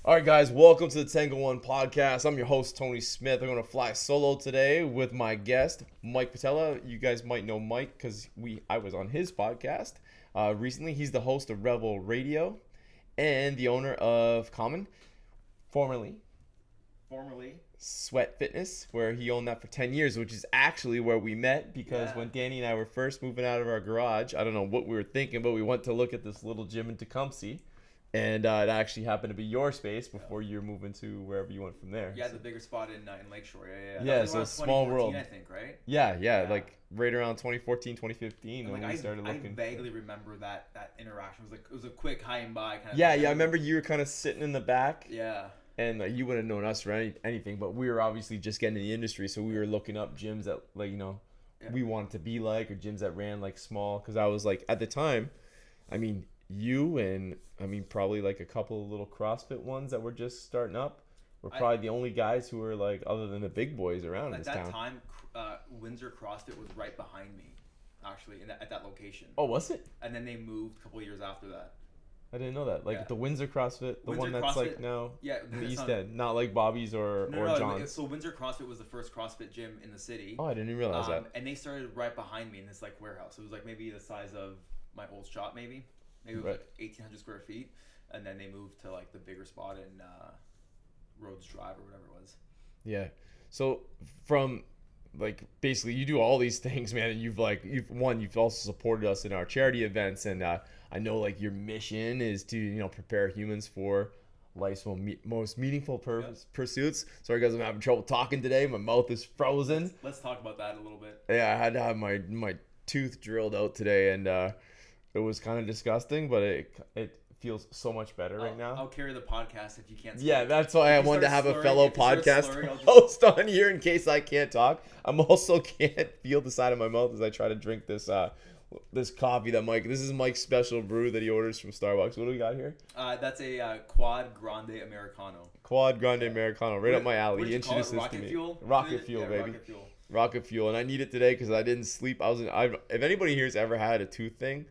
All right, guys, welcome to the Tango One podcast. I'm your host, Tony Smith. I'm going to fly solo today with my guest, Mike Patella. You guys might know Mike because I was on his podcast recently. He's the host of Rebel Radio and the owner of COMMXN, formerly Sweat Fitness, where he owned that for 10 years, which is actually where we met because when Danny and I were first moving out of our garage, I don't know what we were thinking, but we went to look at this little gym in COMMXN. And it actually happened to be your space before you were moving to wherever you went from there. Yeah, the bigger spot in Lakeshore. Yeah. Yeah, so small world. I think, right? Yeah, like right around 2014, 2015 when we started looking. I vaguely remember that interaction. It was a quick hi and bye kind of Yeah, thing. yeah, I remember you were kind of sitting in the back. Yeah. And you wouldn't have known us for anything, but we were obviously just getting in the industry, so we were looking up gyms that, we wanted to be like, or gyms that ran, small, because I was, at the time, you and probably a couple of little CrossFit ones that were just starting up were probably the only guys who were other than the big boys around in this town. At that time, Windsor CrossFit was right behind me, actually, at that location. Oh, was it? And then they moved a couple of years after that. I didn't know that. The Windsor CrossFit, the one that's CrossFit, now the East not, End, not like Bobby's or John's. So Windsor CrossFit was the first CrossFit gym in the city. Oh, I didn't even realize that. And they started right behind me in this warehouse. It was maybe the size of my old shop, maybe. Maybe it was 1,800 square feet, and then they moved to the bigger spot in Rhodes Drive or whatever it was. Yeah. So from basically you do all these things, man, and you've also supported us in our charity events, and I know your mission is to prepare humans for life's most meaningful pursuits. Sorry guys, I'm having trouble talking today. My mouth is frozen. Let's talk about that a little bit. Yeah, I had to have my tooth drilled out today, and it was kind of disgusting, but it feels so much better right now. I'll carry the podcast if you can't speak. Yeah, that's why I wanted to have a fellow podcast host on here in case I can't talk. I'm also can't feel the side of my mouth as I try to drink this coffee that this is Mike's special brew that he orders from Starbucks. What do we got here? That's a Quad Grande Americano. Quad Grande Americano, right up my alley. He introduced this to me. Fuel? Rocket Fuel, baby. Rocket Fuel. Rocket Fuel, and I need it today because I didn't sleep. If anybody here's ever had a tooth thing,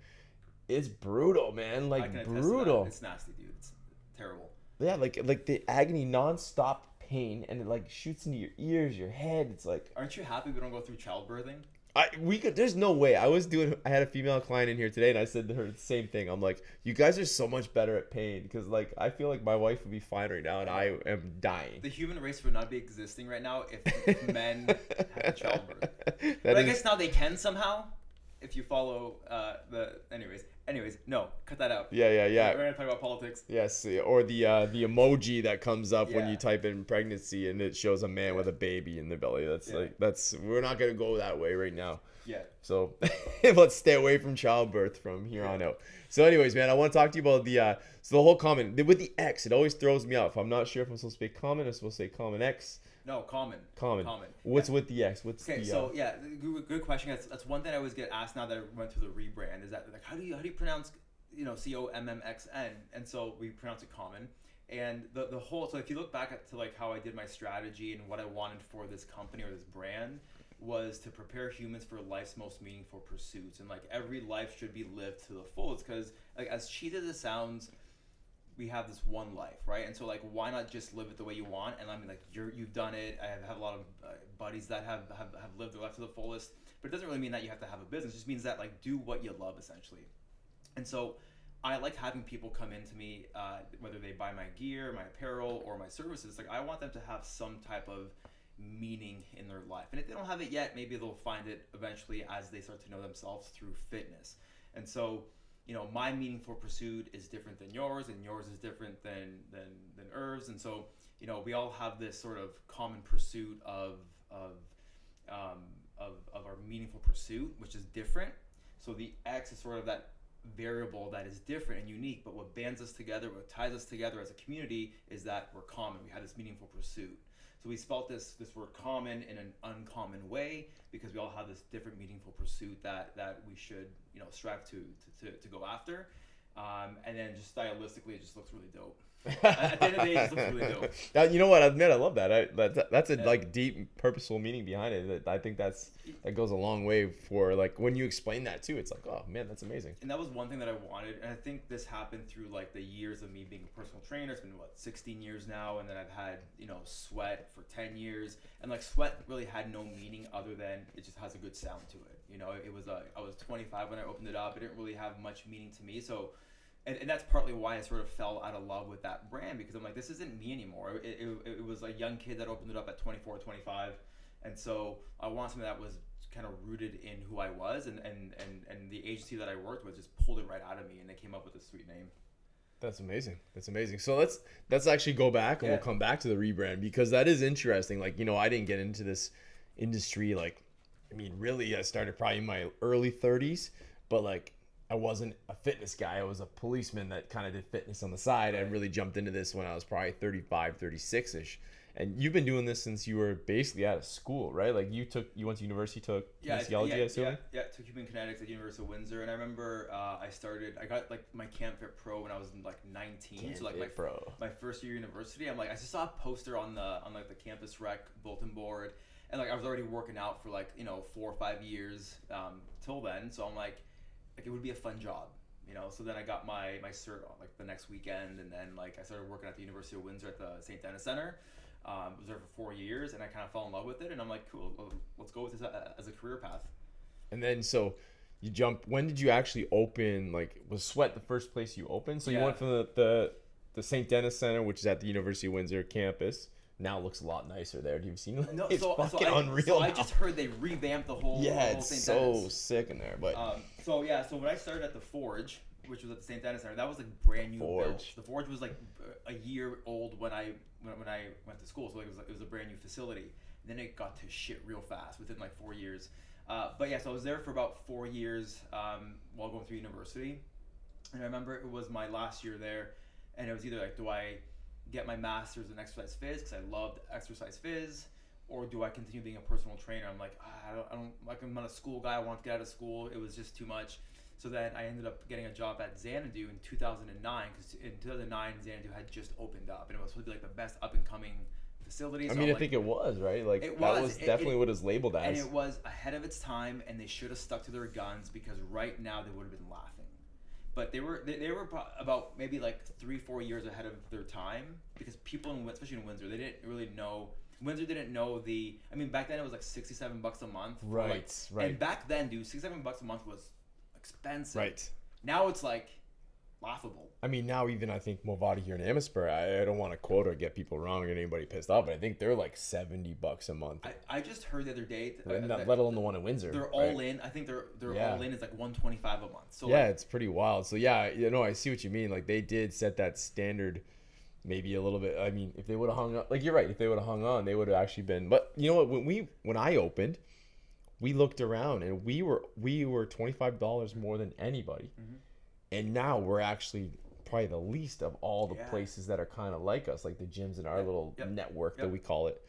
it's brutal, man. Brutal. It's nasty, dude. It's terrible. Yeah, the agony, non-stop pain, and it shoots into your ears, your head. It's Aren't you happy we don't go through childbirthing? There's no way. I had a female client in here today, and I said to her the same thing. I'm like, you guys are so much better at pain because I feel like my wife would be fine right now, and I am dying. The human race would not be existing right now if men had childbirth. But I guess now they can somehow. If you follow anyways, no, cut that out. Yeah. We're gonna talk about politics. Yes, or the emoji that comes up when you type in pregnancy and it shows a man with a baby in the belly. That's we're not gonna go that way right now. Yeah. So let's stay away from childbirth from here on out. So anyways, man, I want to talk to you about the whole COMMXN with the X. It always throws me off. I'm not sure if I'm supposed to say COMMXN or supposed to say COMMXN. No, common. What's with the X? Good question. That's one thing I always get asked now that I went through the rebrand. Is that how do you pronounce COMMXN? And so we pronounce it common. And the whole, so if you look back to how I did my strategy and what I wanted for this company or this brand was to prepare humans for life's most meaningful pursuits, and every life should be lived to the fullest. Because as cheesy as it sounds, we have this one life, right? And so why not just live it the way you want? And you've done it. I have a lot of buddies that have lived their life to the fullest, but it doesn't really mean that you have to have a business. It just means that do what you love, essentially. And so I like having people come into me, whether they buy my gear, my apparel, or my services. I want them to have some type of meaning in their life. And if they don't have it yet, maybe they'll find it eventually as they start to know themselves through fitness. And so my meaningful pursuit is different than yours, and yours is different than Irv's, and so we all have this sort of common pursuit of our meaningful pursuit, which is different. So the X is sort of that variable that is different and unique, but what bands us together, what ties us together as a community is that we're common. We have this meaningful pursuit. So we spelt this word common in an uncommon way because we all have this different meaningful pursuit that we should strive to go after. And then just stylistically, it just looks really dope. At the end of the day, it just looks really dope. You know what? I admit I love that. That's a Yeah. like deep, purposeful meaning behind it. I think that goes a long way for like when you explain that too. It's like, oh man, that's amazing. And that was one thing that I wanted, and I think this happened through like the years of me being a personal trainer. It's been what 16 years now, and then I've had Sweat for 10 years, and like Sweat really had no meaning other than it just has a good sound to it. It was I was 25 when I opened it up. It didn't really have much meaning to me, so. And that's partly why I sort of fell out of love with that brand, because I'm like, this isn't me anymore. It was a young kid that opened it up at 24, 25. And so I want something that was kind of rooted in who I was, and the agency that I worked with just pulled it right out of me, and they came up with a sweet name. That's amazing. That's amazing. So let's actually go back and we'll come back to the rebrand, because that is interesting. Like, I didn't get into this industry. Like, I mean, really, I started probably in my early 30s, but like, I wasn't a fitness guy. I was a policeman that kind of did fitness on the side. I really jumped into this when I was probably 35, 36-ish. And you've been doing this since you were basically out of school, right? Like you went to university, took kinesiology, I assume? Yeah, took human kinetics at University of Windsor. And I remember I got like my Camp Fit Pro when I was like 19. So like my first year university, I just saw a poster on like the campus rec bulletin board. And like I was already working out for like, 4 or 5 years till then. So I'm like it would be a fun job, So then I got my cert on like the next weekend, and then like I started working at the University of Windsor at the St. Denis Center. Was there for 4 years, and I kind of fell in love with it, and I'm like, cool, let's go with this as a career path. And then so you jump. When did you actually open? Like, was Sweat the first place you opened? So you went from the St. Denis Center, which is at the University of Windsor campus. Now it looks a lot nicer there. Have you seen it? No, it's fucking unreal. So I just heard they revamped the whole. Yeah, the whole it's St. so Denis. sick in there. But so when I started at the Forge, which was at the St. Denis Center, that was like brand new built. The Forge was like a year old when I went to school, so it was a brand new facility. And then it got to shit real fast within like 4 years. But yeah, so I was there for about 4 years while going through university, and I remember it was my last year there, and it was either like, do I get my master's in exercise phys because I loved exercise phys, or do I continue being a personal trainer? I'm like, I don't like, I'm not a school guy. I want to get out of school. It was just too much. So then I ended up getting a job at Xanadu in 2009, because in 2009 Xanadu had just opened up, and it was supposed to be like the best up and coming facility. So I think it was, right? Like that was definitely what it was labeled as. And it was ahead of its time, and they should have stuck to their guns, because right now they would have been laughing. But they were about maybe like 3-4 years ahead of their time, because people especially in Windsor, they didn't really know. Windsor didn't know back then it was like $67 a month. Right. And back then, dude, $67 a month was expensive. Right. Now it's like laughable. I mean, now even I think Movati here in Amherstburg, I don't want to quote or get people wrong or get anybody pissed off, but I think they're like $70 a month. I just heard the other day, let alone the one in Windsor. They're all in. I think they're all in. It's like $125 a month. So yeah, it's pretty wild. So yeah, I see what you mean. Like they did set that standard, maybe a little bit. I mean, if they would have hung on, like you're right, if they would have hung on, they would have actually been. But you know what? When I opened, we looked around and we were $25 more than anybody, and now we're actually probably the least of all the places that are kind of like us, like the gyms in our little network that we call it.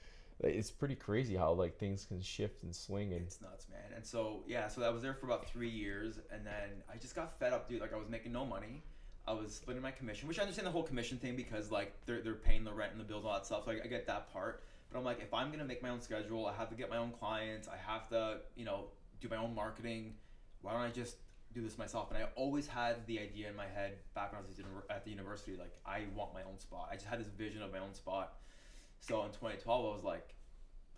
It's pretty crazy how like things can shift and swing, and it's nuts, man. And so I was there for about 3 years, and then I just got fed up, dude. Like I was making no money. I was splitting my commission, which I understand the whole commission thing, because like they're paying the rent and the bills and all that stuff. So I get that part. But I'm like, if I'm gonna make my own schedule, I have to get my own clients. I have to, do my own marketing. Why don't I just do this myself? And I always had the idea in my head back when I was at the university, like I want my own spot. I just had this vision of my own spot. So in 2012, I was like,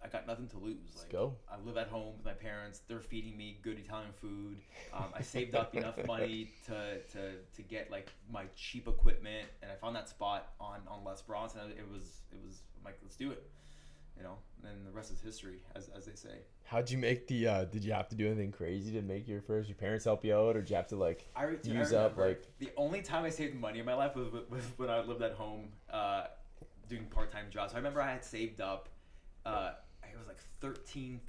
I got nothing to lose. Let's like, go. I live at home with my parents. They're feeding me good Italian food. I saved up enough money to get like my cheap equipment, and I found that spot on Les Bronson. It was I'm like, let's do it. And the rest is history, as they say. How'd you make the? Did you have to do anything crazy to make your first? Your parents help you out, or did you have to like use up like? The only time I saved money in my life was when I lived at home, doing part-time jobs. So I remember I had saved up. It was like $13,000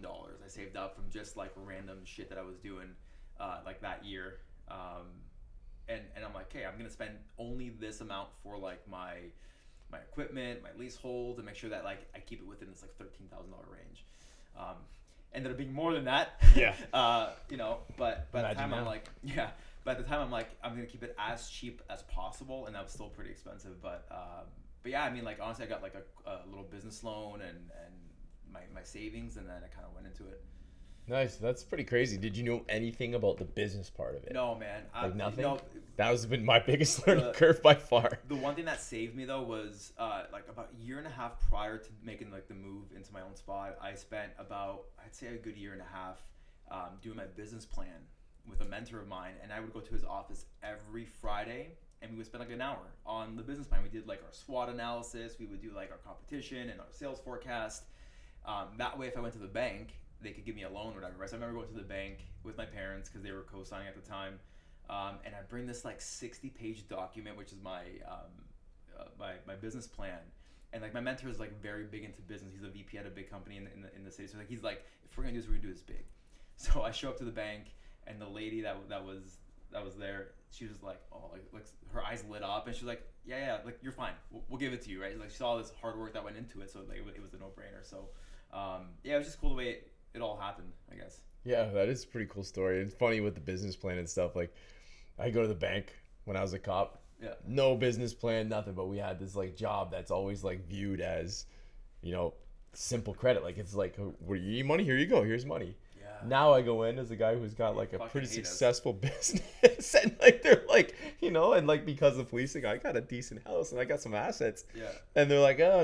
I saved up from just like random shit that I was doing, like that year. And I'm like, okay, I'm gonna spend only this amount for like my equipment, my leasehold, to make sure that like I keep it within this like $13,000 range. Ended up being more than that. Yeah. But by the time I'm like, But at the time, I'm like, I'm gonna keep it as cheap as possible, and that was still pretty expensive. But yeah, I mean, like honestly, I got like a little business loan and my savings, and then I kind of went into it. Nice. That's pretty crazy. Did you know anything about the business part of it? No, man. Like nothing? No, That has been my biggest learning curve by far. the one thing that saved me though was like about a year and a half prior to making like the move into my own spot. I spent about, I'd say, a good year and a half doing my business plan with a mentor of mine, and I would go to his office every Friday, and we would spend like an hour on the business plan. We did like our SWOT analysis. We would do like our competition and our sales forecast. That way, if I went to the bank, they could give me a loan or whatever. Right? So I remember going to the bank with my parents because they were co-signing at the time, and I bring this like 60-page document, which is my business plan. And like my mentor is like very big into business. He's a VP at a big company in the city. So like he's like, if we're gonna do this, we're gonna do this big. So I show up to the bank, and the lady that was there, she was like, oh, like her eyes lit up, and she was like, yeah, like you're fine. We'll give it to you, right? Like she saw all this hard work that went into it, so like it was a no-brainer. So yeah, it was just cool the way it all happened, I guess. Yeah, that is a pretty cool story. It's funny with the business plan and stuff. Like, I go to the bank when I was a cop. Yeah. No business plan, nothing. But we had this like job that's always like viewed as, simple credit. Like it's like, what you need money? Here you go. Here's money. Yeah. Now I go in as a guy who's got like a Fucking pretty hate us. successful business, and like they're like, and like because of policing, I got a decent house and I got some assets. Yeah. And they're like, oh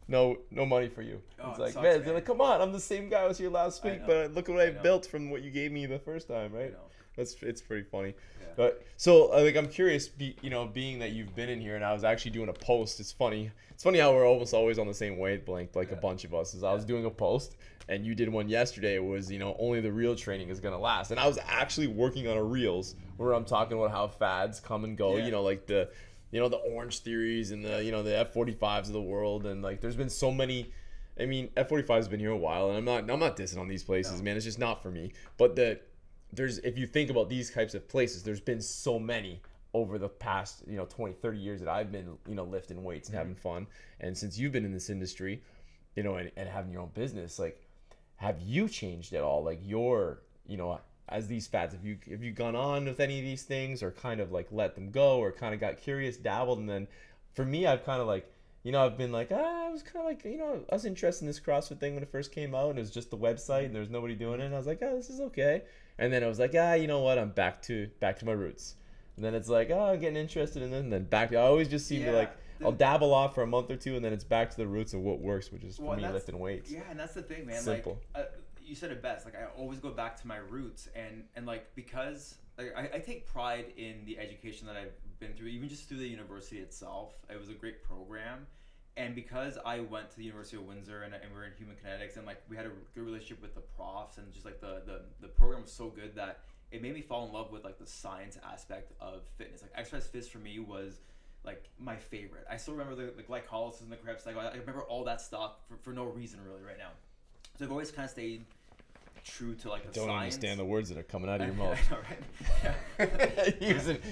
no money for you. Oh, It's it like, sucks, man, man. they're like, come on, I'm the same guy I was here last I week, know. but look what I I know. built from what you gave me the first time, I right? know. It's pretty funny. Yeah. But so like I'm curious, being that you've been in here, and I was actually doing a post. It's funny how we're almost always on the same wavelength, like a Yeah. bunch of us. Is I was doing a post, and you did one yesterday. It was only the real training is gonna last, and I was actually working on a reels where I'm talking about how fads come and go. Yeah. Like the the Orange Theories and the the F45s of the world, and like there's been so many. I mean, F45 has been here a while, and I'm not dissing on these places, No. man. It's just not for me. But there's if you think about these types of places, there's been so many over the past 20, 30 years that I've been lifting weights and having fun. And since you've been in this industry, and having your own business, like, have you changed at all? Like your as these fads, have you gone on with any of these things, or kind of like let them go, or kind of got curious, dabbled, and then for me, I've kind of like. I've been like, I was kind of like, I was interested in this CrossFit thing when it first came out, and it was just the website, and there was nobody doing it, and I was like, oh, this is okay. And then I was like, you know what, I'm back to my roots. And then it's like, I'm getting interested in it, and then back. I always just seem to like, I'll dabble off for a month or two, and then it's back to the roots of what works, which is for me lifting weights. Yeah, and that's the thing, man. Simple. Like, you said it best. Like, I always go back to my roots, and like because like, I take pride in the education that I've been through, even just through the university itself. It was a great program. And because I went to the University of Windsor and we're in human kinetics, and like we had a good relationship with the profs, and just like the program was so good that it made me fall in love with like the science aspect of fitness. Like exercise fitness for me was like my favorite. I still remember the glycolysis and the Krebs cycle. I remember all that stuff for no reason really right now. So I've always kind of stayed true to like the Don't science. understand the words that are coming out of your I mouth. know, right? Yeah.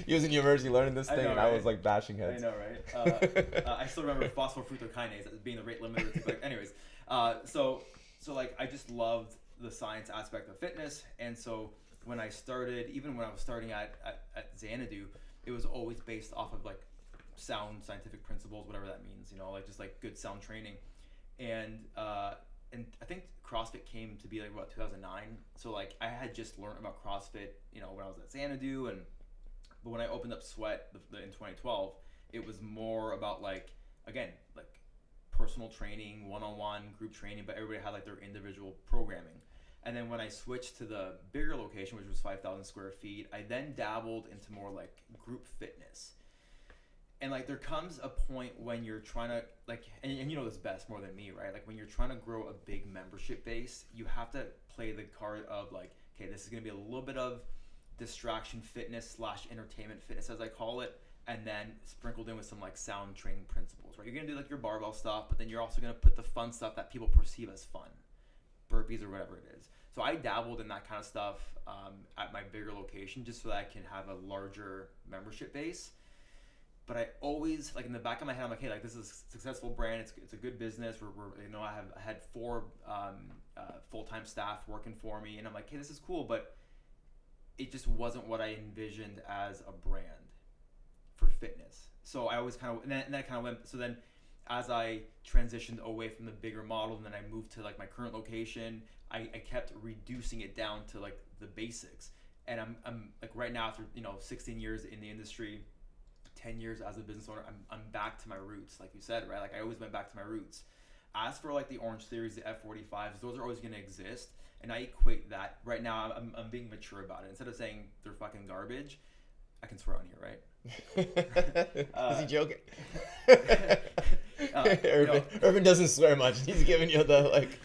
He was in university learning this I thing, know, and I right? was like bashing I heads. know, right? I still remember phosphofructokinase as being the rate limiter. To, like, anyways, so like I just loved the science aspect of fitness, and so when I started, even when I was starting at Xanadu, it was always based off of like sound scientific principles, whatever that means, like just like good sound training, and I think CrossFit came to be like about 2009. So like I had just learned about CrossFit, when I was at Xanadu, but when I opened up Sweat in 2012, it was more about like, again, like personal training, one-on-one group training, but everybody had like their individual programming. And then when I switched to the bigger location, which was 5,000 square feet, I then dabbled into more like group fitness. And like there comes a point when you're trying to like, and you know this best more than me, right? Like when you're trying to grow a big membership base, you have to play the card of like, okay, this is gonna be a little bit of distraction fitness / entertainment fitness, as I call it, and then sprinkled in with some like sound training principles, right? You're gonna do like your barbell stuff, but then you're also gonna put the fun stuff that people perceive as fun, burpees or whatever it is. So I dabbled in that kind of stuff at my bigger location just so that I can have a larger membership base. But I always, like in the back of my head, I'm like, hey, like this is a successful brand. It's a good business. I had 4 full-time staff working for me, and I'm like, hey, this is cool, but it just wasn't what I envisioned as a brand for fitness. So I always kind of, and that kind of went, so then as I transitioned away from the bigger model and then I moved to like my current location, I kept reducing it down to like the basics. And I'm like right now after, 16 years in the industry, 10 years as a business owner, I'm back to my roots, like you said, right? Like I always went back to my roots. As for like the Orange Theories, the F45s, those are always going to exist. And I equate that right now. I'm being mature about it. Instead of saying they're fucking garbage, I can swear on here, right? Is he joking? Urban Urban doesn't swear much. He's giving you the like.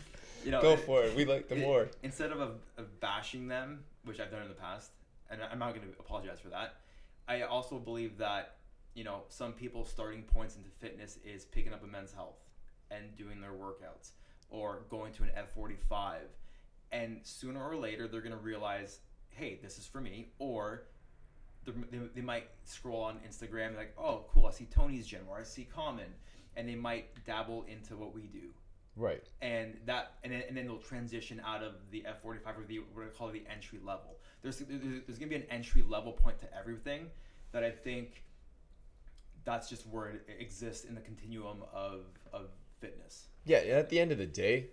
Go for it. We like the more. Instead of bashing them, which I've done in the past, and I'm not going to apologize for that. I also believe that some people's starting points into fitness is picking up a Men's Health and doing their workouts or going to an F45, and sooner or later they're going to realize, hey, this is for me, or they might scroll on Instagram and like, oh cool, I see Tony's gym or I see COMMXN, and they might dabble into what we do. Right. And then they'll transition out of the F45 or what I call the entry level. There's going to be an entry level point to everything that I think that's just where it exists in the continuum of fitness. Yeah, at the end of the day,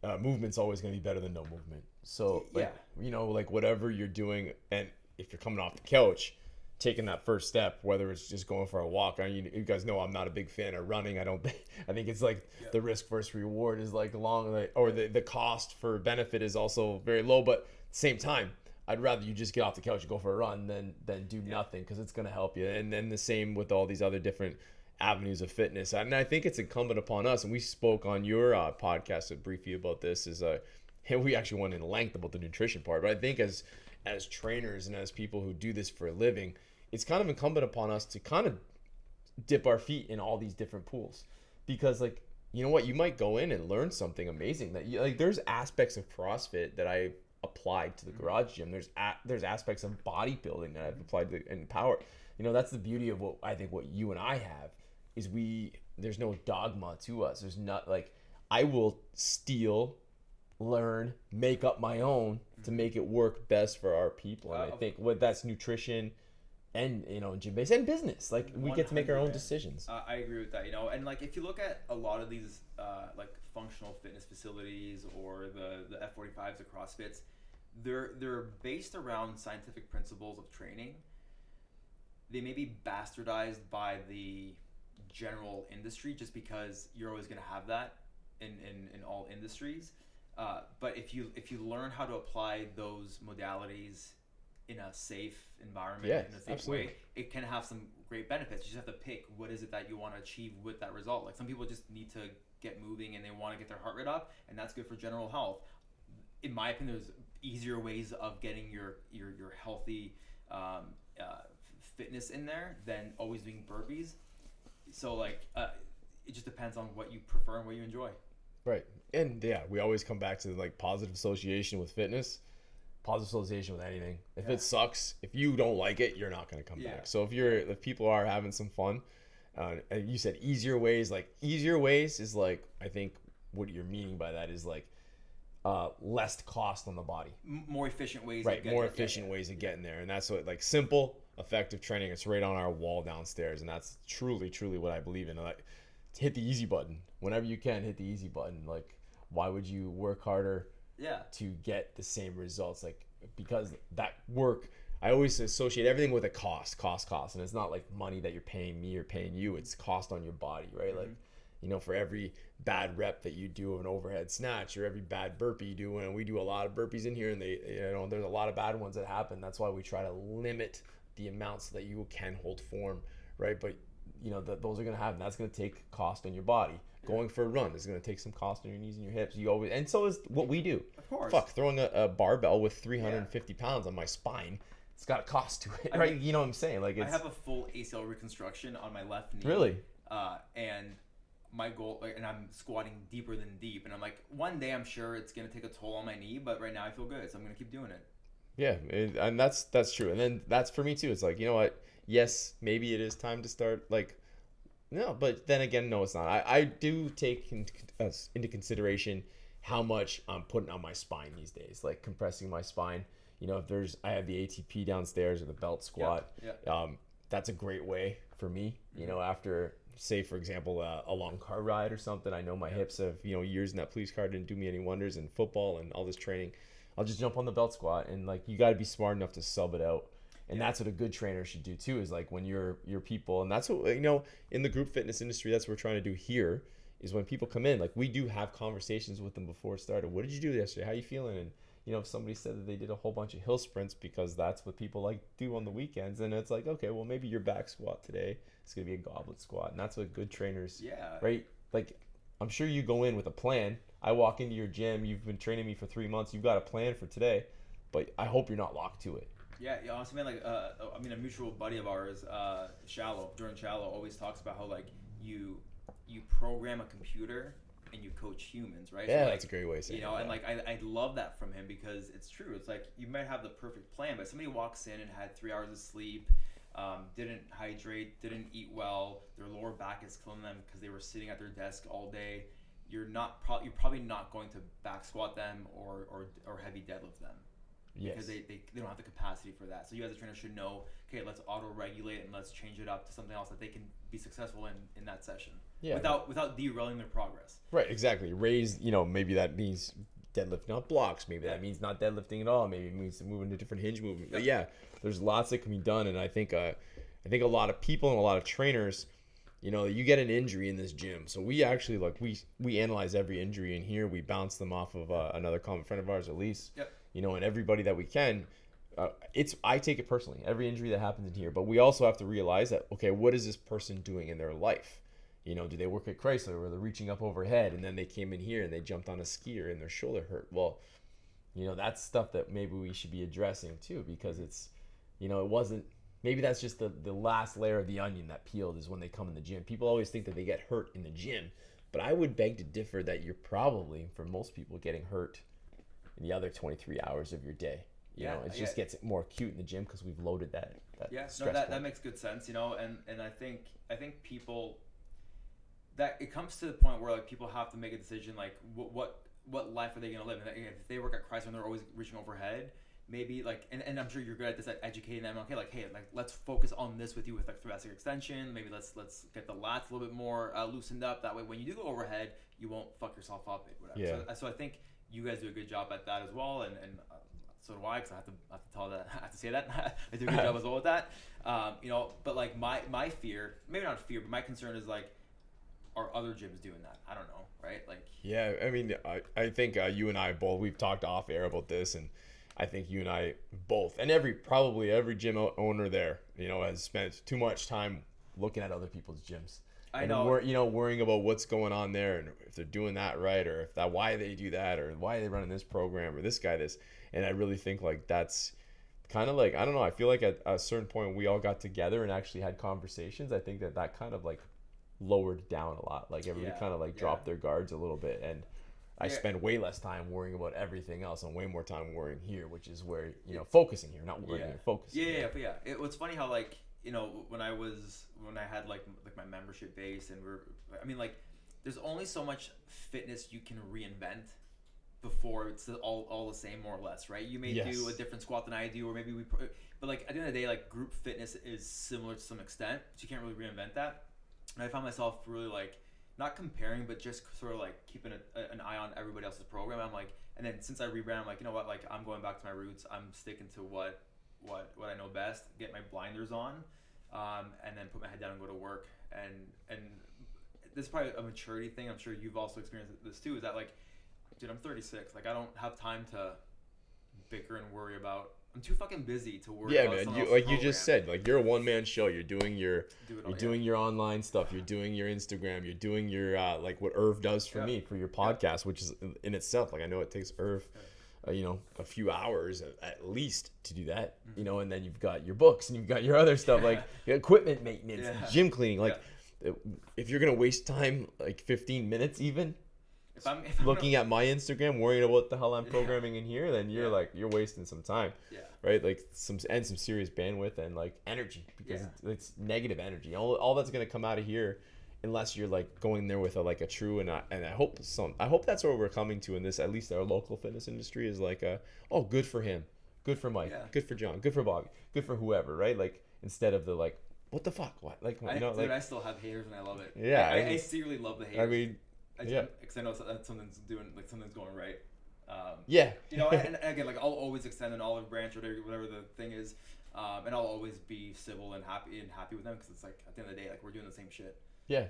movement's always going to be better than no movement. So, like whatever you're doing, and if you're coming off the couch, taking that first step, whether it's just going for a walk. I mean, you guys know I'm not a big fan of running. I think it's like the risk versus reward is like long, or the cost for benefit is also very low. But at the same time, I'd rather you just get off the couch and go for a run than do nothing, because it's going to help you. And then the same with all these other different avenues of fitness. And I think it's incumbent upon us, and we spoke on your podcast briefly about this, is we actually went in length about the nutrition part. But I think as trainers and as people who do this for a living, it's kind of incumbent upon us to kind of dip our feet in all these different pools, because like, you know what, you might go in and learn something amazing that you like. There's aspects of CrossFit that I applied to the garage gym. There's aspects of bodybuilding that I've applied to in power. That's the beauty of what I think what you and I have is there's no dogma to us. There's not like, I will steal, learn, make up my own to make it work best for our people. And I think that's nutrition and gym based and business, like we get to make our own decisions. I agree with that. And like if you look at a lot of these like functional fitness facilities or the F45s, the CrossFits, they're based around scientific principles of training. They may be bastardized by the general industry just because you're always going to have that in all industries. But if you learn how to apply those modalities in a safe environment, in a safe way, it can have some great benefits. You just have to pick what is it that you want to achieve with that result. Like some people just need to get moving and they want to get their heart rate up, and that's good for general health. In my opinion, there's easier ways of getting your healthy fitness in there than always doing burpees. So like it just depends on what you prefer and what you enjoy. Right. And yeah, we always come back to like positive association with fitness, positive association with anything. If it sucks, if you don't like it, you're not going to come back. So if people are having some fun, and you said easier ways is like, I think what you're meaning by that is like less cost on the body, more efficient ways, right? More efficient ways of getting there. And that's what, like, simple, effective training. It's right on our wall downstairs. And that's truly what I believe in. Like, hit the easy button whenever you can. Hit the easy button. Like, why would you work harder to get the same results? Like, because that work, I always associate everything with a cost, and it's not like money that you're paying me or paying you. It's cost on your body, right? Like, for every bad rep that you do of an overhead snatch or every bad burpee you do, and we do a lot of burpees in here, and there's a lot of bad ones that happen. That's why we try to limit the amounts so that you can hold form, right? But those are going to happen. That's going to take cost on your body. Going for a run is going to take some cost on your knees and your hips. And so is what we do. Of course. Fuck, throwing a barbell with 350 pounds on my spine, it's got a cost to it, right? You know what I'm saying? Like, I have a full ACL reconstruction on my left knee. Really? And my goal, and I'm squatting deeper than deep, and I'm like, one day I'm sure it's going to take a toll on my knee, but right now I feel good, so I'm going to keep doing it. Yeah, and that's true. And then that's for me too. It's like, you know what? Yes, maybe it is time to start, like, no, but then again, no, it's not. I do take into consideration how much I'm putting on my spine these days, like compressing my spine. You know, if I have the ATP downstairs or the belt squat, that's a great way for me. You know, after, say, for example, a long car ride or something, I know my hips have, you know, years in that police car didn't do me any wonders in football and all this training. I'll just jump on the belt squat, and like, you got to be smart enough to sub it out. And that's what a good trainer should do too, is like when your people, and that's what, you know, in the group fitness industry, that's what we're trying to do here, is when people come in, like, we do have conversations with them before it started. What did you do yesterday? How you feeling? And, you know, if somebody said that they did a whole bunch of hill sprints because that's what people like do on the weekends, and it's like, okay, well, maybe your back squat today is going to be a goblet squat. And that's what good trainers, right? Like, I'm sure you go in with a plan. I walk into your gym, you've been training me for 3 months, you've got a plan for today, but I hope you're not locked to it. Yeah, honestly, man, like, I mean, a mutual buddy of ours, Jordan Shallow, always talks about how, like, you program a computer and you coach humans, right? Yeah, so, like, that's a great way to say it. You know, and like, I love that from him, because it's true. It's like, you might have the perfect plan, but somebody walks in and had 3 hours of sleep, didn't hydrate, didn't eat well, their lower back is killing them because they were sitting at their desk all day. You're probably not going to back squat them or heavy deadlift them. Yes. Because they don't have the capacity for that. So you as a trainer should know, okay, let's auto-regulate and let's change it up to something else that they can be successful in that session. Yeah. Without derailing their progress. Right, exactly. Raise, you know, maybe that means deadlifting off blocks. Maybe that means not deadlifting at all. Maybe it means moving to different hinge movement. But yeah, there's lots that can be done. And I think a lot of people and a lot of trainers, you know, you get an injury in this gym. So we actually, like, we analyze every injury in here. We bounce them off of another common friend of ours, Elise. Yep. You know, and everybody that we can, I take it personally, every injury that happens in here, but we also have to realize that, okay, what is this person doing in their life? You know, do they work at Chrysler where they're reaching up overhead and then they came in here and they jumped on a skier and their shoulder hurt? Well, you know, that's stuff that maybe we should be addressing too, because it's, you know, maybe that's just the last layer of the onion that peeled, is when they come in the gym. People always think that they get hurt in the gym, but I would beg to differ that you're probably, for most people, getting hurt the other 23 hours of your day. You know, it just gets more acute in the gym because we've loaded that stress point. That makes good sense, you know, and I think people, that it comes to the point where, like, people have to make a decision, like, what life are they going to live? And if they work at Chrysler and they're always reaching overhead, maybe, like, and I'm sure you're good at this, at educating them, okay, like, hey, like, let's focus on this with you with, like, thoracic extension. Maybe let's get the lats a little bit more loosened up. That way, when you do go overhead, you won't fuck yourself up, whatever. Yeah. So I think you guys do a good job at that as well, and so do I, because I have to say that I do a good job as well with that. You know, but like my fear, maybe not fear, but my concern is, like, are other gyms doing that? I don't know, right? Like, yeah, I mean, I think you and I both, we've talked off air about this, and I think you and I both, and probably every gym owner there, you know, has spent too much time looking at other people's gyms. I know. You know, worrying about what's going on there, and if they're doing that right, or why they do that, or why are they running this program, or this guy this. And I really think, like, that's kind of like, I don't know, I feel like at a certain point we all got together and actually had conversations. I think that kind of, like, lowered down a lot. Like, everybody kind of, like, dropped their guards a little bit, and I spend way less time worrying about everything else and way more time worrying here, which is where, you know, focusing here, not worrying here, focusing. Yeah. It's funny how, like, you know, when I had like my membership base, and like, there's only so much fitness you can reinvent before it's all the same, more or less, right? You may do a different squat than I do, or maybe but like, at the end of the day, like, group fitness is similar to some extent, so you can't really reinvent that. And I found myself really, like, not comparing, but just sort of, like, keeping an eye on everybody else's program. I'm like, and then since I rebrand, I'm like, you know what, like, I'm going back to my roots. I'm sticking to what I know best, get my blinders on, and then put my head down and go to work. And this is probably a maturity thing. I'm sure you've also experienced this too, is that, like, dude, I'm 36. Like, I don't have time to bicker and worry about, I'm too fucking busy to worry about man, someone else's like program. you just said, like, you're a one-man show. You're doing your your online stuff, you're doing your Instagram, you're doing your like what Irv does for me for your podcast, which is in itself, like, I know it takes Irv you know, a few hours at least to do that, you know, and then you've got your books and you've got your other stuff, like equipment maintenance, gym cleaning. Like, if you're going to waste time, like 15 minutes even, if I'm looking at my Instagram, worrying about what the hell I'm programming in here, then you're like, you're wasting some time, right? Like, some serious bandwidth and, like, energy, because it's negative energy. All that's going to come out of here, unless you're, like, going there with a true, and I hope that's where we're coming to in this, at least our local fitness industry, is like, oh, good for him, Good for Mike. Yeah. Good for John. Good for Bobby. Good for whoever, right? Like, instead of the like, what the fuck? What? Like, you know, Dude, like, I still have haters and I love it. yeah. I secretly love the haters. I mean, yeah. Because I know that something's going right. Yeah. You know, and again, like I'll always extend an olive branch or whatever the thing is, and I'll always be civil and happy with them because it's like at the end of the day, like we're doing the same shit. Yeah.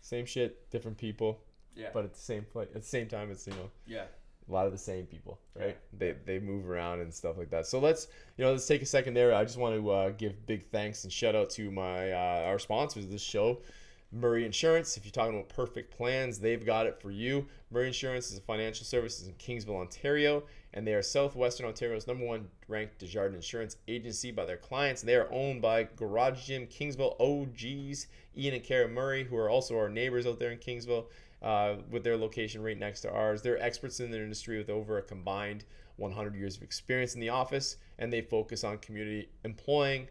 Same shit, different people. Yeah. But at the same place, at the same time, it's, you know. Yeah. A lot of the same people, right? Yeah. They move around and stuff like that. So let's take a second there. I just want to give big thanks and shout out to my our sponsors of this show, Murray Insurance. If you're talking about perfect plans, they've got it for you. Murray Insurance is a financial services in Kingsville, Ontario, and they are Southwestern Ontario's #1 ranked Desjardins Insurance agency by their clients. They are owned by Garage Gym Kingsville OGs, Ian and Kara Murray, who are also our neighbors out there in Kingsville. With their location right next to ours. They're experts in their industry with over a combined 100 years of experience in the office, and they focus on community employing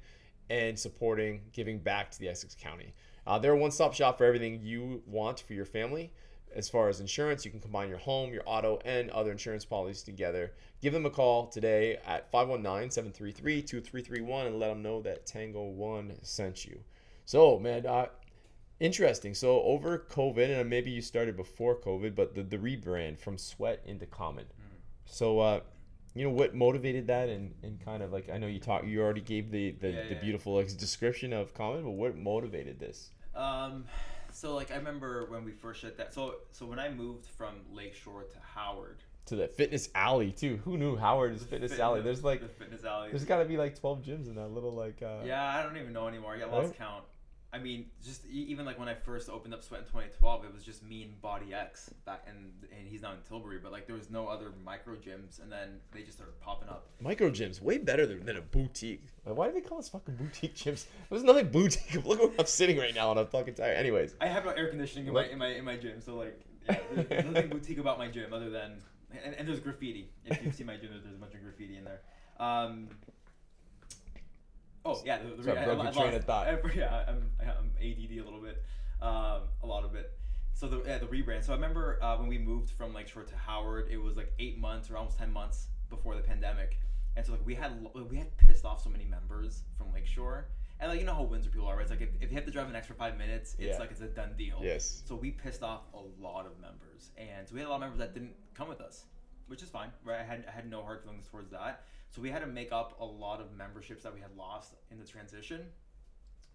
and supporting, giving back to the Essex County. They're a one-stop shop for everything you want for your family. As far as insurance, you can combine your home, your auto, and other insurance policies together. Give them a call today at 519-733-2331 and let them know that Tango One sent you. So, man, interesting. So over COVID, and maybe you started before COVID, but the rebrand from Sweat into Common. So, you know, what motivated that, and kind of like, I know you already gave the beautiful like, description of Common, but what motivated this? So like I remember when we first shut that. So when I moved from Lakeshore to Howard. To the Fitness Alley too. Who knew Howard is Fitness Alley? There's like the Fitness Alley. There's got to be like 12 gyms in that little like. Yeah, I don't even know anymore. I got right? lost count. I mean, just even like when I first opened up Sweat in 2012, it was just me and Body X back, and he's now in Tilbury, but like there was no other micro gyms, and then they just started popping up. Micro gyms, way better than a boutique. Like, why do they call us fucking boutique gyms? There's nothing boutique. Look where I'm sitting right now, and I'm fucking tired. Anyways, I have no air conditioning in my gym, so like yeah, there's nothing boutique about my gym other than and there's graffiti. If you see my gym, there's a bunch of graffiti in there. Oh yeah, so I broke your train of thought. Yeah, I'm ADD a little bit, a lot of it. So the rebrand. So I remember when we moved from Lakeshore to Howard, it was like 8 months or almost 10 months before the pandemic, and so like we had pissed off so many members from Lakeshore, and like you know how Windsor people are, right? It's like if you have to drive an extra 5 minutes, it's like it's a done deal. Yes. So we pissed off a lot of members, and so we had a lot of members that didn't come with us, which is fine, right? I had no hard feelings towards that. So we had to make up a lot of memberships that we had lost in the transition.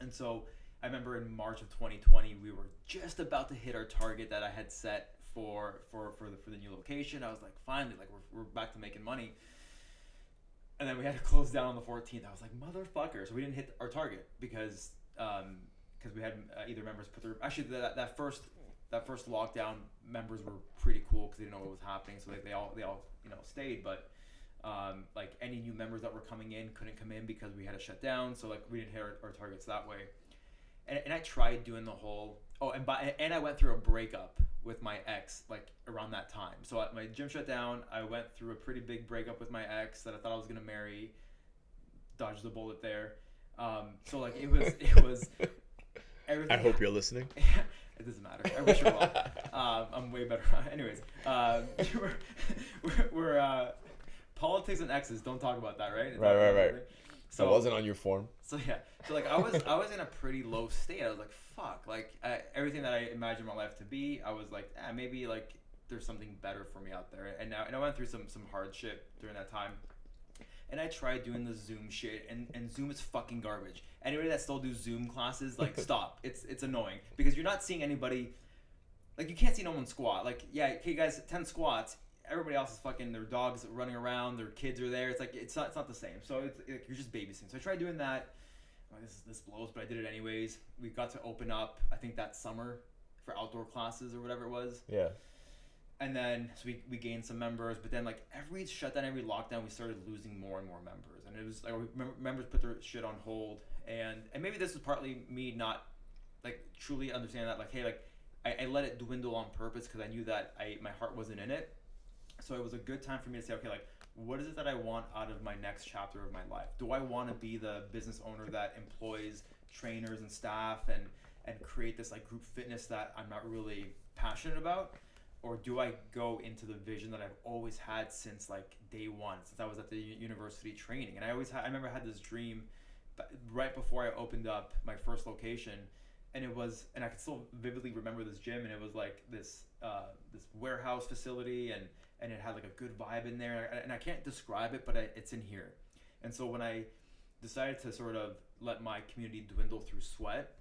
And so I remember in March of 2020, we were just about to hit our target that I had set for the new location. I was like, finally, like we're back to making money. And then we had to close down on the 14th. I was like, motherfucker. So we didn't hit our target because we had either members put their, actually that first lockdown, members were pretty cool because they didn't know what was happening. So like they all you know stayed, but like any new members that were coming in couldn't come in because we had to shut down. So like we didn't hit our targets that way. And I tried doing the whole and I went through a breakup with my ex like around that time. So my gym shut down. I went through a pretty big breakup with my ex that I thought I was gonna marry. Dodged the bullet there. So like it was everything. I hope you're listening. It doesn't matter. I wish you well. I'm way better. Anyways, we're politics and exes. Don't talk about that, right? Right. So it wasn't on your form. So yeah. So like I was in a pretty low state. I was like, fuck. Like everything that I imagined my life to be, I was like, maybe like there's something better for me out there. And I went through some hardship during that time. And I tried doing the Zoom shit, and Zoom is fucking garbage. Anybody that still do Zoom classes, like, stop. It's annoying because you're not seeing anybody. Like, you can't see no one squat. Like, yeah, okay, guys, 10 squats. Everybody else is fucking, their dogs running around, their kids are there. It's like it's not the same. So it's like, you're just babysitting. So I tried doing that. Oh, this blows, but I did it anyways. We got to open up, I think that summer for outdoor classes or whatever it was. Yeah. And then so we gained some members, but then like every shutdown, every lockdown, we started losing more and more members, and it was like members put their shit on hold, and maybe this was partly me not like truly understanding that, like, hey, like I let it dwindle on purpose because I knew that my heart wasn't in it. So it was a good time for me to say, okay, like what is it that I want out of my next chapter of my life? Do I want to be the business owner that employs trainers and staff and create this like group fitness that I'm not really passionate about? or do I go into the vision that I've always had since like day one, since I was at the university training? And I remember I had this dream right before I opened up my first location, and I can still vividly remember this gym, and it was like this warehouse facility, and it had like a good vibe in there, and I can't describe it, but it's in here. And so when I decided to sort of let my community dwindle through sweat,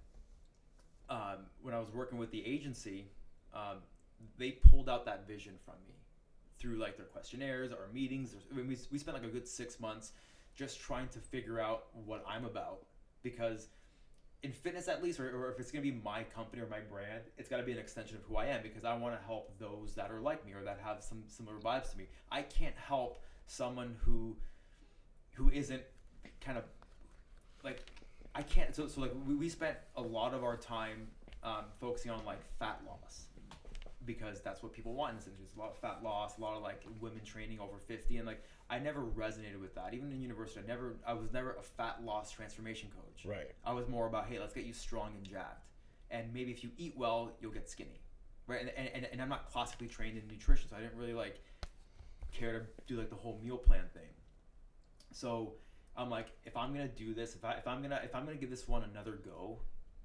when I was working with the agency, they pulled out that vision from me through like their questionnaires, our meetings. We spent like a good 6 months just trying to figure out what I'm about, because in fitness at least, or if it's going to be my company or my brand, it's got to be an extension of who I am, because I want to help those that are like me or that have some similar vibes to me. I can't help someone who isn't kind of like, I can't. So like we spent a lot of our time focusing on like fat loss, because that's what people want in this industry. It's a lot of fat loss, a lot of like women training over 50, and like I never resonated with that. Even in university, I was never a fat loss transformation coach. Right. I was more about, hey, let's get you strong and jacked, and maybe if you eat well, you'll get skinny, right? And I'm not classically trained in nutrition, so I didn't really like care to do like the whole meal plan thing. So I'm like, if I'm gonna do this, if I'm gonna give this one another go,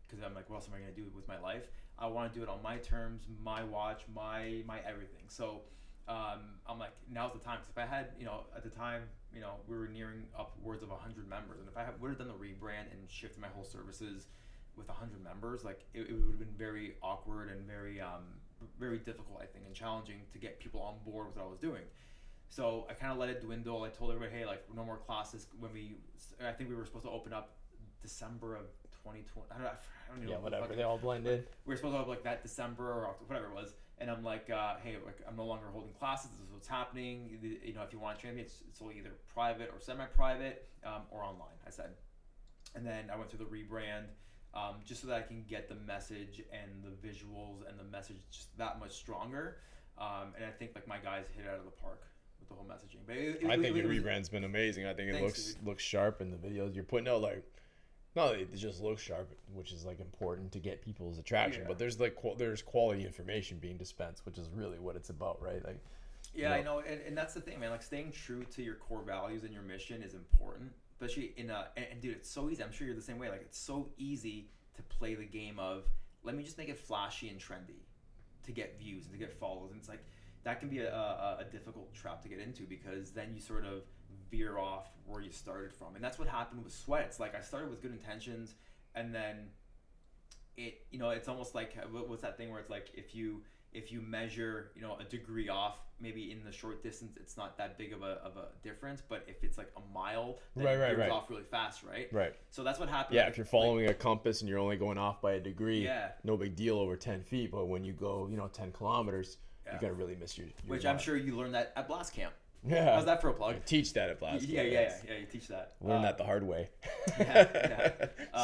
because I'm like, what else am I gonna do with my life? I want to do it on my terms, my watch, my everything. So I'm like, now's the time. Because if I had, at the time, we were nearing upwards of 100 members, and if I would have done the rebrand and shifted my whole services with 100 members, like it would have been very awkward and very very difficult, I think, and challenging to get people on board with what I was doing. So I kind of let it dwindle. I told everybody, hey, like no more classes. I think we were supposed to open up December of 2020. I don't know. Yeah, whatever. They all blended. We were supposed to have like that December or whatever it was. And I'm like, hey, like I'm no longer holding classes. This is what's happening. If you want to train me, it's either private or semi-private or online, I said. And then I went through the rebrand just so that I can get the message and the visuals and the message just that much stronger. And I think like my guys hit it out of the park with the whole messaging. But I think your rebrand's been amazing. I think it looks sharp in the videos you're putting out. Like, no, it just looks sharp, which is like important to get people's attraction. But there's like there's quality information being dispensed, which is really what it's about, right? Like, I know, and that's the thing, man. Like staying true to your core values and your mission is important, especially and dude, it's so easy. I'm sure you're the same way. Like it's so easy to play the game of let me just make it flashy and trendy to get views and to get follows, and it's like that can be a difficult trap to get into, because then you sort of veer off where you started from. And that's what happened with sweat. It's like I started with good intentions, and then it's almost like what's that thing where it's like if you measure a degree off, maybe in the short distance it's not that big of a difference, but if it's like a mile, then it goes off really fast, right? So that's what happened. If you're following a compass and you're only going off by a degree, no big deal over 10 feet, but when you go 10 kilometers, you're gonna really miss your which vibe. I'm sure you learned that at Blast Camp. Yeah. How's that for a plug? I teach that at Blast Camp. Yeah, you teach that. Learn that the hard way.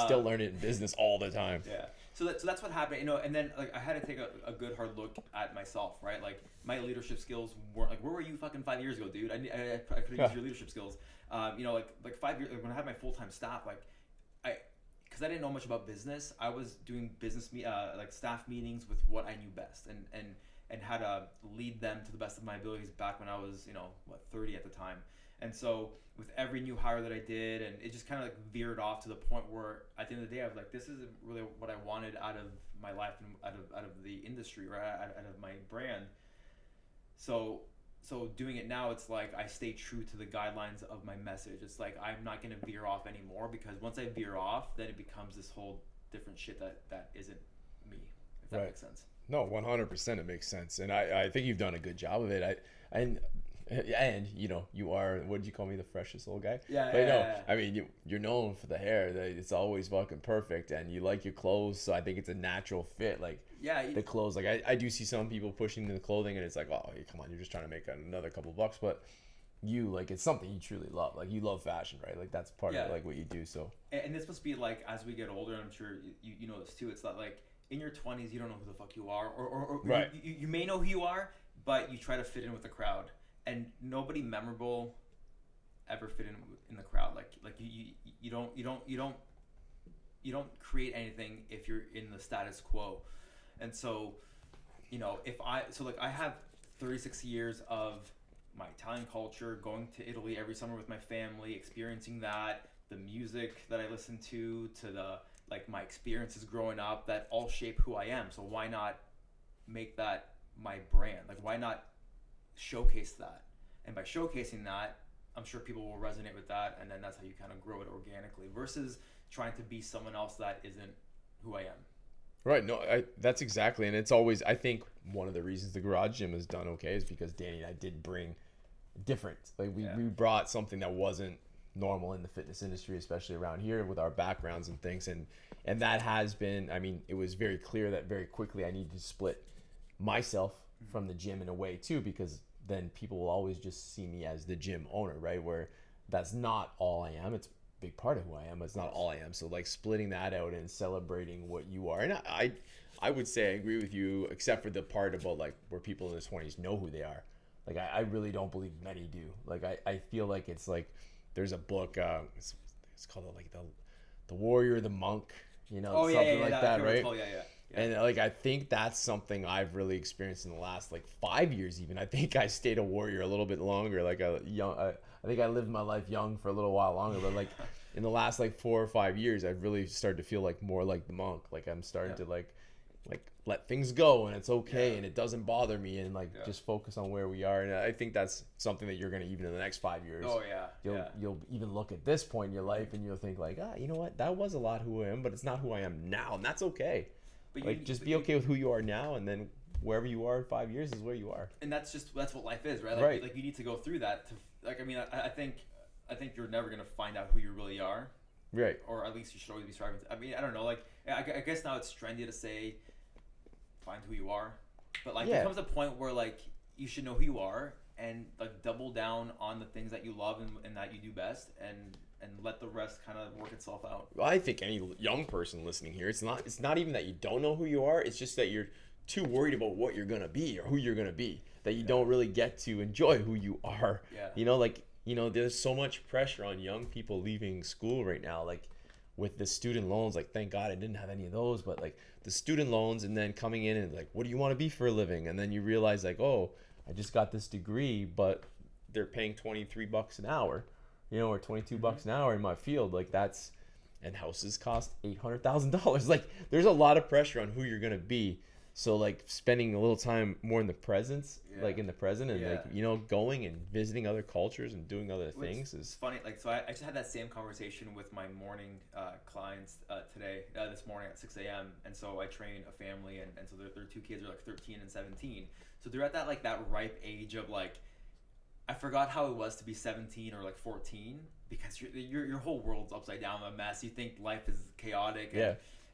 Still learn it in business all the time. Yeah. So that's what happened, and then like I had to take a good hard look at myself, right? Like my leadership skills weren't like, where were you fucking 5 years ago, dude? I could have used your leadership skills. Like 5 years when I had my full-time staff, like because I didn't know much about business, I was doing business like staff meetings with what I knew best, and how to lead them to the best of my abilities back when I was 30 at the time. And so with every new hire that I did, and it just kind of like veered off to the point where at the end of the day I was like, this isn't really what I wanted out of my life and out of the industry, or out of my brand. So doing it now, it's like I stay true to the guidelines of my message. It's like I'm not going to veer off anymore, because once I veer off, then it becomes this whole different shit that isn't me, if that makes sense. No, 100% it makes sense, and I think you've done a good job of it. And you are, what did you call me, the freshest old guy? Yeah. I mean, you're known for the hair. It's always fucking perfect, and you like your clothes, so I think it's a natural fit. Like, the clothes, like I do see some people pushing the clothing, and it's like, oh, come on, you're just trying to make another couple bucks, but you, like, it's something you truly love. Like, you love fashion, right? Like, that's part of like what you do. So, and this must be like as we get older, and I'm sure you know this too. It's not like in your 20s you don't know who the fuck you are, or right. you may know who you are, but you try to fit in with the crowd. And nobody memorable ever fit in the crowd. Like you don't create anything if you're in the status quo. And so, if I have 36 years of my Italian culture, going to Italy every summer with my family, experiencing that, the music that I listen to the like my experiences growing up that all shape who I am. So why not make that my brand? Like why not showcase that? And by showcasing that, I'm sure people will resonate with that, and then that's how you kind of grow it organically versus trying to be someone else that isn't who I am. Right. No, that's exactly. And it's always, I think one of the reasons the garage gym has done okay is because Danny and I did bring different. Like we brought something that wasn't normal in the fitness industry, especially around here with our backgrounds and things. And that has been, I mean, it was very clear that very quickly I needed to split myself from the gym in a way too, because then people will always just see me as the gym owner, right? Where that's not all I am. It's big part of who I am. It's not all I am. So like splitting that out and celebrating what you are. And I would say I agree with you, except for the part about like where people in their 20s know who they are. Like I really don't believe many do. Like I feel like it's like there's a book, it's called like the Warrior, the Monk, something like that, right? And like I think that's something I've really experienced in the last like 5 years. Even I think I stayed a warrior a little bit longer. Like I think I lived my life young for a little while longer, but like in the last like 4 or 5 years, I've really started to feel like more like the monk. Like I'm starting to like let things go, and it's okay, and it doesn't bother me, and like just focus on where we are. And I think that's something that you're gonna, even in the next 5 years. Oh You'll even look at this point in your life, and you'll think like, you know what, that was a lot who I am, but it's not who I am now, and that's okay. But like just be okay with who you are now, and then wherever you are in 5 years is where you are. And that's what life is, right? Like, right. Like you need to go through that to like. I mean, I think you're never gonna find out who you really are. Right. Or at least you should always be striving to. I mean, I don't know. Like I guess now it's trendy to say find who you are, but like there comes a point where like you should know who you are and like double down on the things that you love and that you do best, and let the rest kind of work itself out. Well, I think any young person listening here, it's not even that you don't know who you are, it's just that you're too worried about what you're gonna be or who you're gonna be, that you don't really get to enjoy who you are. There's so much pressure on young people leaving school right now, like with the student loans. Like thank God I didn't have any of those, but like the student loans, and then coming in and like, what do you want to be for a living? And then you realize like, oh, I just got this degree, but they're paying $23 an hour, or $22 an hour in my field. Like that's, and houses cost $800,000. Like there's a lot of pressure on who you're gonna be. So like spending a little time more in the presence, like in the present, and like going and visiting other cultures and doing other things is funny. Like so, I just had that same conversation with my morning clients today, this morning at 6 a.m. And so I train a family, and so their two kids are like 13 and 17. So they're at that ripe age of like, I forgot how it was to be 17 or like 14, because your whole world's upside down, a mess. You think life is chaotic.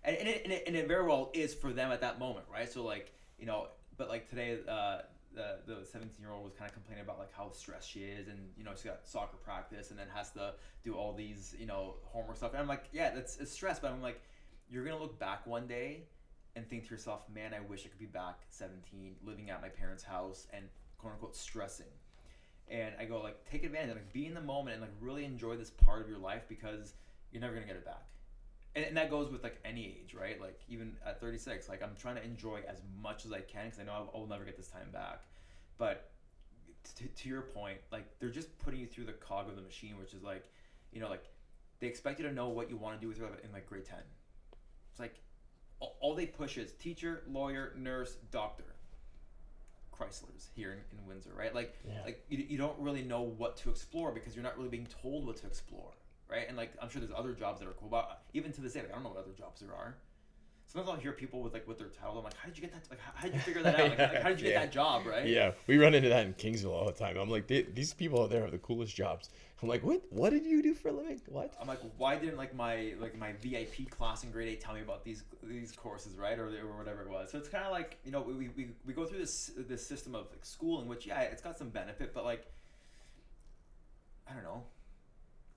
And it very well is for them at that moment, right? So like, but like today, the 17-year-old was kind of complaining about like how stressed she is, and she got soccer practice and then has to do all these homework stuff. And I'm like, yeah, it's stress, but I'm like, you're gonna look back one day and think to yourself, man, I wish I could be back 17, living at my parents' house and quote unquote stressing. And I go like, take advantage, like be in the moment and like really enjoy this part of your life, because you're never gonna get it back. And that goes with like any age, right? Like even at 36, like I'm trying to enjoy as much as I can, because I know I'll never get this time back. But to your point, like they're just putting you through the cog of the machine, which is like, like they expect you to know what you want to do with your life in like grade 10. It's like all they push is teacher, lawyer, nurse, doctor. Chrysler's here in Windsor, right? Like you don't really know what to explore, because you're not really being told what to explore. Right? And like I'm sure there's other jobs that are cool, but even to this day, like, I don't know what other jobs there are. Sometimes I'll hear people with their title. I'm like, how did you get that? Like, how did you figure that out? Like, how did you get that job? Right? Yeah, we run into that in Kingsville all the time. I'm like, these people out there have the coolest jobs. I'm like, what did you do for a living? What? I'm like, why didn't my VIP class in grade 8 tell me about these courses, right? Or whatever it was. So it's kind of like we go through this system of like schooling, which it's got some benefit, but like I don't know.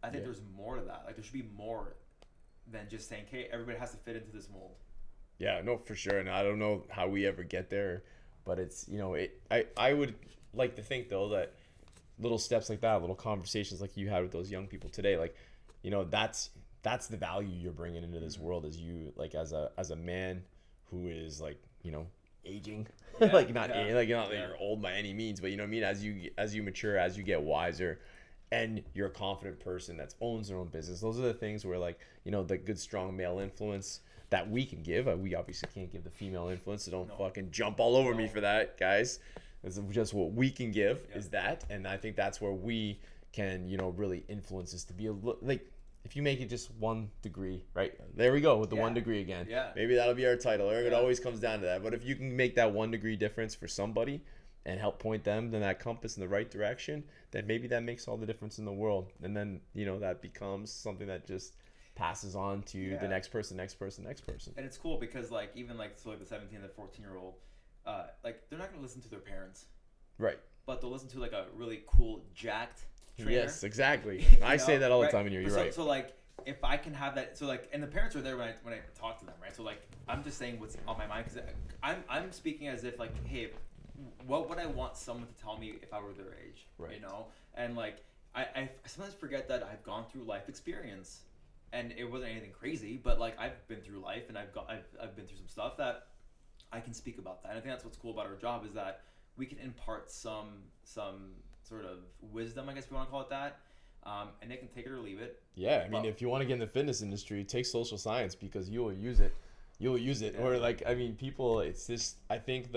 I think there's more to that. Like there should be more than just saying, "Hey, everybody has to fit into this mold." Yeah, no, for sure. And I don't know how we ever get there, but it's I would like to think though that little steps like that, little conversations like you had with those young people today, like that's the value you're bringing into this world, as you like as a man who is like aging. Yeah, Like not yeah, like not that yeah. you're old by any means, but you know what I mean. As you mature, as you get wiser, and you're a confident person that owns their own business. Those are the things where like the good strong male influence that we can give. We obviously can't give the female influence, so don't No, fucking jump all over me no. for that, guys. It's just what we can give Yeah. is that, and I think that's where we can really influence us to be like if you make it just 1 degree, right? There we go with the Yeah. 1 degree again. Yeah. Maybe that'll be our title. It Yeah. always comes down to that. But if you can make that 1 degree difference for somebody and help point them to that compass in the right direction, then maybe that makes all the difference in the world. And then, that becomes something that just passes on to Yeah. the next person, next person, next person. And it's cool because like even like so like the 17 and the 14-year-old, like they're not gonna listen to their parents, Right. but they'll listen to like a really cool jacked trainer. Yes, exactly. You I say know, that all the right? time, and you're so, right. So like if I can have that, so like, and the parents are there when I talk to them, right? So like I'm just saying what's on my mind because I'm speaking as if like, hey, what would I want someone to tell me if I were their age, Right. you know? And like I sometimes forget that I've gone through life experience, and it wasn't anything crazy, but like I've been through life and I've been through some stuff that I can speak about that. And I think that's what's cool about our job is that we can impart some sort of wisdom, I guess we want to call it that, and they can take it or leave it. Yeah, I mean, But- if you want to get in the fitness industry, take social science because you will use it. You'll use it. Yeah. Or like, I mean, people, it's just, I think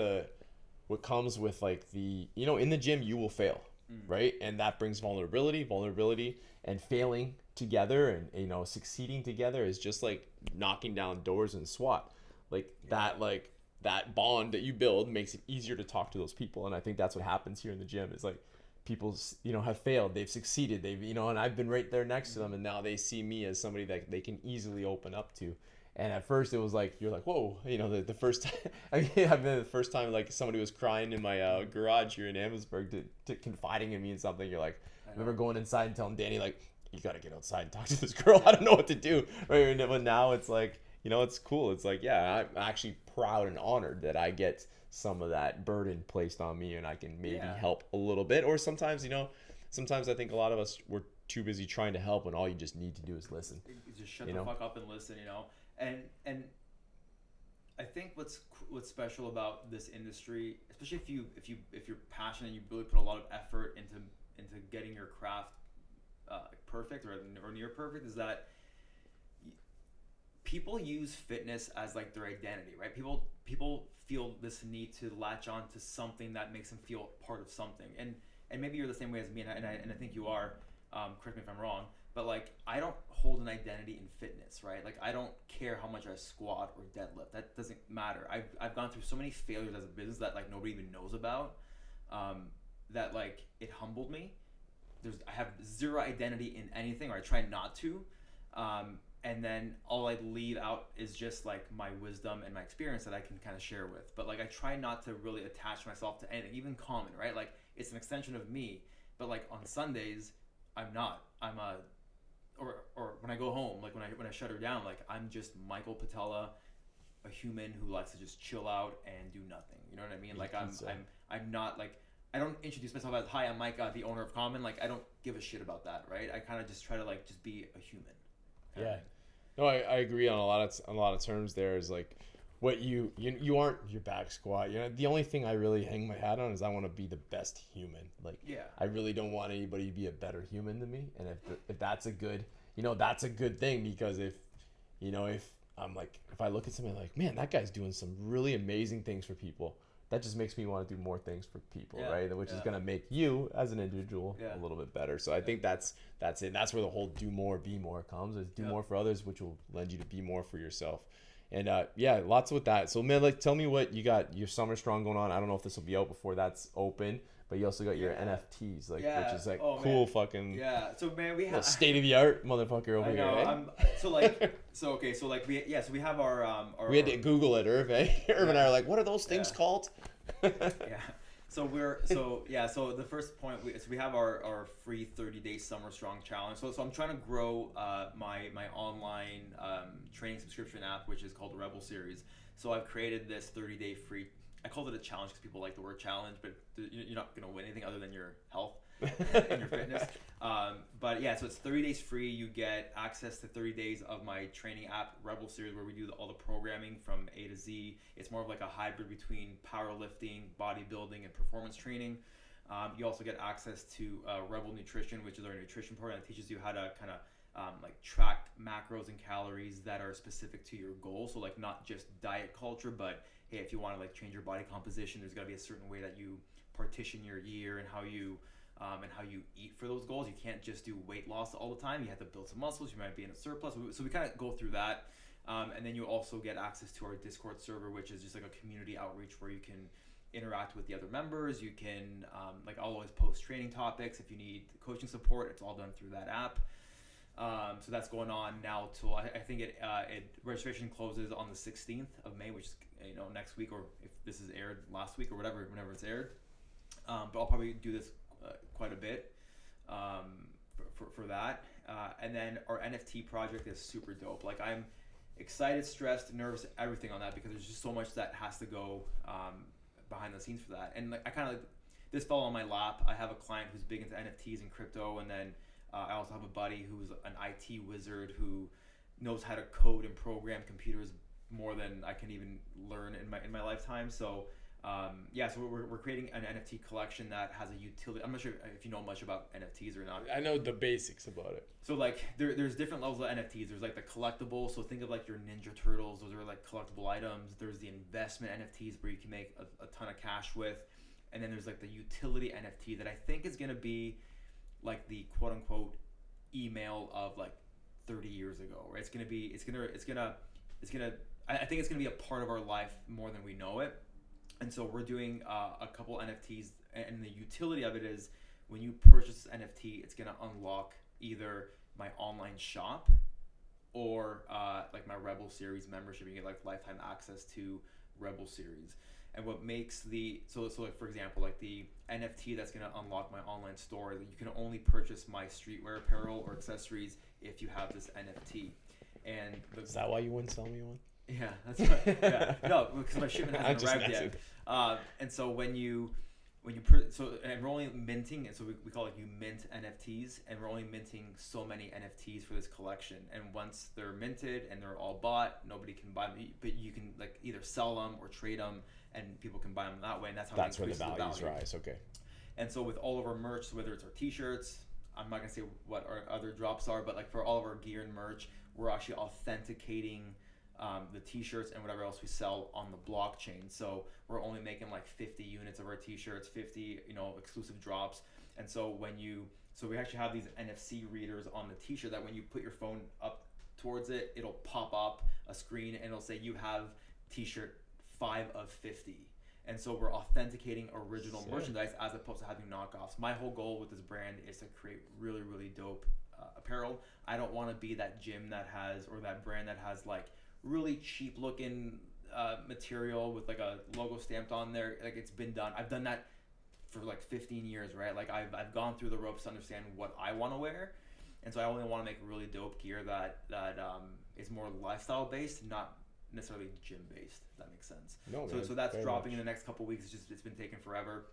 what comes with like in the gym, you will fail, right? And that brings vulnerability and failing together and, succeeding together is just like knocking down doors in SWAT. That bond that you build makes it easier to talk to those people. And I think that's what happens here in the gym is like, people have failed, they've succeeded, they've and I've been right there next to them, and now they see me as somebody that they can easily open up to. And at first it was like you're like, whoa, the first time I mean I've been the first time like somebody was crying in my garage here in Amherstburg to confiding in me in something. You're like, I remember going inside and telling Danny like, you got to get outside and talk to this girl. I don't know what to do, right? But now it's like, it's cool. It's like, yeah, I'm actually proud and honored that I get some of that burden placed on me and I can maybe help a little bit. Or sometimes I think a lot of us, we're too busy trying to help when all you just need to do is listen. You just shut the fuck up and listen, and I think what's special about this industry, especially if you're passionate and you really put a lot of effort into getting your craft perfect or near perfect, is that people use fitness as like their identity, right? People feel this need to latch on to something that makes them feel part of something, and maybe you're the same way as me, and I think you are. Correct me if I'm wrong, but like I don't hold an identity in fitness, right? Like I don't care how much I squat or deadlift. That doesn't matter. I've gone through so many failures as a business that like nobody even knows about. That like it humbled me. I have zero identity in anything, or I try not to. And then all I leave out is just like my wisdom and my experience that I can kind of share with. But like I try not to really attach myself to anything, even common, right? Like it's an extension of me. But like on Sundays, I'm not. Or when I go home, like when I shut her down, like I'm just Michael Patella, a human who likes to just chill out and do nothing. You know what I mean? Like I'm not like, I don't introduce myself as, hi, I'm Mike, the owner of Common. Like I don't give a shit about that, right? I kind of just try to like just be a human. Yeah. No, I agree on a lot of terms. There is like what you aren't your back squat. The only thing I really hang my hat on is I want to be the best human. Like, I really don't want anybody to be a better human than me. And if that's a good, that's a good thing, because if I'm like, if I look at somebody like, man, that guy's doing some really amazing things for people, that just makes me want to do more things for people, right? Which is going to make you as an individual a little bit better. So I think that's it. That's where the whole do more, be more comes, is do more for others, which will lend you to be more for yourself. And lots with that. So man, like, tell me what you got. Your Summer Strong going on. I don't know if this will be out before that's open, but you also got your NFTs, like, which is like cool, man. Fucking So man, we have state of the art motherfucker over here. Eh? So we have our we had to Google it, Irv. Irv and I are like, what are those things called? So the first point, we have our free 30-day Summer Strong challenge. So I'm trying to grow my online training subscription app, which is called the Rebel Series. So I've created this 30-day free. I called it a challenge because people like the word challenge, but you're not going to win anything other than your health. in your fitness. But yeah, so it's 30 days free. You get access to 30 days of my training app, Rebel Series, where we do all the programming from A to Z. It's more of like a hybrid between powerlifting, bodybuilding, and performance training. You also get access to Rebel Nutrition, which is our nutrition program that teaches you how to kind of like track macros and calories that are specific to your goal. So like not just diet culture, but hey, if you want to like change your body composition, there's got to be a certain way that you partition your year and how you eat for those goals. You can't just do weight loss all the time. You have to build some muscles. You might be in a surplus. So we kind of go through that. And then you also get access to our Discord server, which is just like a community outreach where you can interact with the other members. You can like I'll always post training topics. If you need coaching support, it's all done through that app. So that's going on now till I think it registration closes on the 16th of May, which is next week, or if this is aired last week or whatever, whenever it's aired. But I'll probably do this quite a bit for that. And then our NFT project is super dope. Like I'm excited, stressed, nervous, everything on that, because there's just so much that has to go behind the scenes for that. And like I kind of this fell on my lap. I have a client who's big into NFTs and crypto, and then I also have a buddy who's an IT wizard who knows how to code and program computers more than I can even learn in my lifetime. So so we're creating an NFT collection that has a utility. I'm not sure if you know much about NFTs or not. I know the basics about it. So like there's different levels of NFTs. There's like the collectible. So think of like your Ninja Turtles. Those are like collectible items. There's the investment NFTs where you can make a ton of cash with. And then there's like the utility NFT that I think is going to be like the quote unquote email of like 30 years ago, right? I think it's going to be a part of our life more than we know it. And so we're doing a couple NFTs, and the utility of it is when you purchase this NFT, it's going to unlock either my online shop or like my Rebel Series membership. You get like lifetime access to Rebel Series. And what makes so like for example, like the NFT that's going to unlock my online store, you can only purchase my streetwear apparel or accessories if you have this NFT. And is that why you wouldn't sell me one? Yeah, that's right. Yeah, no, because my shipment hasn't arrived yet. And so and we're only minting, and so we call it you mint NFTs, and we're only minting so many NFTs for this collection. And once they're minted and they're all bought, nobody can buy them, but you can like either sell them or trade them, and people can buy them that way. And that's where the values rise. Okay. And so with all of our merch, whether it's our t-shirts, I'm not gonna say what our other drops are, but like for all of our gear and merch, we're actually authenticating the t-shirts and whatever else we sell on the blockchain. So we're only making like 50 units of our t-shirts, 50 exclusive drops. And so we actually have these NFC readers on the t-shirt that when you put your phone up towards it, it'll pop up a screen and it'll say you have t-shirt 5 of 50. And so we're authenticating original merchandise as opposed to having knockoffs. My whole goal with this brand is to create really, really dope apparel. I don't want to be that gym that has, or that brand that has like really cheap looking material with like a logo stamped on there. Like it's been done. I've done that for like 15 years, right? Like I've gone through the ropes to understand what I want to wear. And so I only want to make really dope gear that is more lifestyle based, not necessarily gym based. If that makes sense. No, man, so that's dropping in the next couple of weeks. It's been taking forever.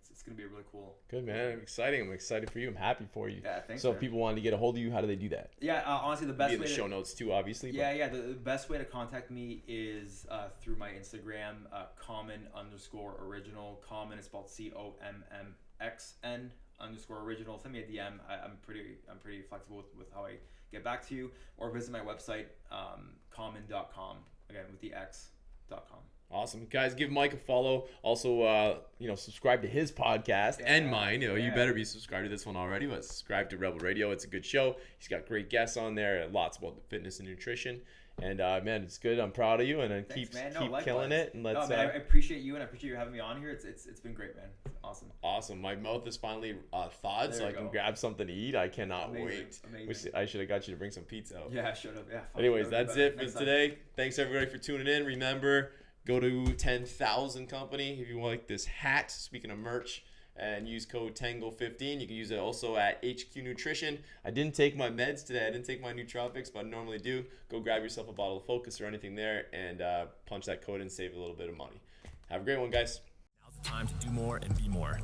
It's gonna be really cool. Good, man. I'm exciting. I'm excited for you. I'm happy for you. Yeah, thanks. So if people wanted to get a hold of you, how do they do that? Yeah, honestly, the best way. The show notes too, obviously. The best way to contact me is through my Instagram, common_original. Common is spelled COMMXN_original. Send me a DM. I'm pretty flexible with how I get back to you, or visit my website, common.com, again with the x.com. Awesome. Guys, give Mike a follow. Also, subscribe to his podcast and mine. You better be subscribed to this one already, but subscribe to Rebel Radio. It's a good show. He's got great guests on there, lots about the fitness and nutrition. And, man, it's good. I'm proud of you, and keep killing it. And let's. I appreciate you, and I appreciate you having me on here. It's been great, man. It's awesome. Awesome. My mouth is finally thawed, so I can grab something to eat. I cannot wait. Amazing. I should have got you to bring some pizza out. Yeah, I should have. Yeah. Anyways, that's it for today. Thanks, everybody, for tuning in. Remember, go to 10,000 Company if you like this hat. Speaking of merch, and use code TANGO15. You can use it also at HQ Nutrition. I didn't take my meds today. I didn't take my nootropics, but I normally do. Go grab yourself a bottle of Focus or anything there and punch that code and save a little bit of money. Have a great one, guys. Now's the time to do more and be more.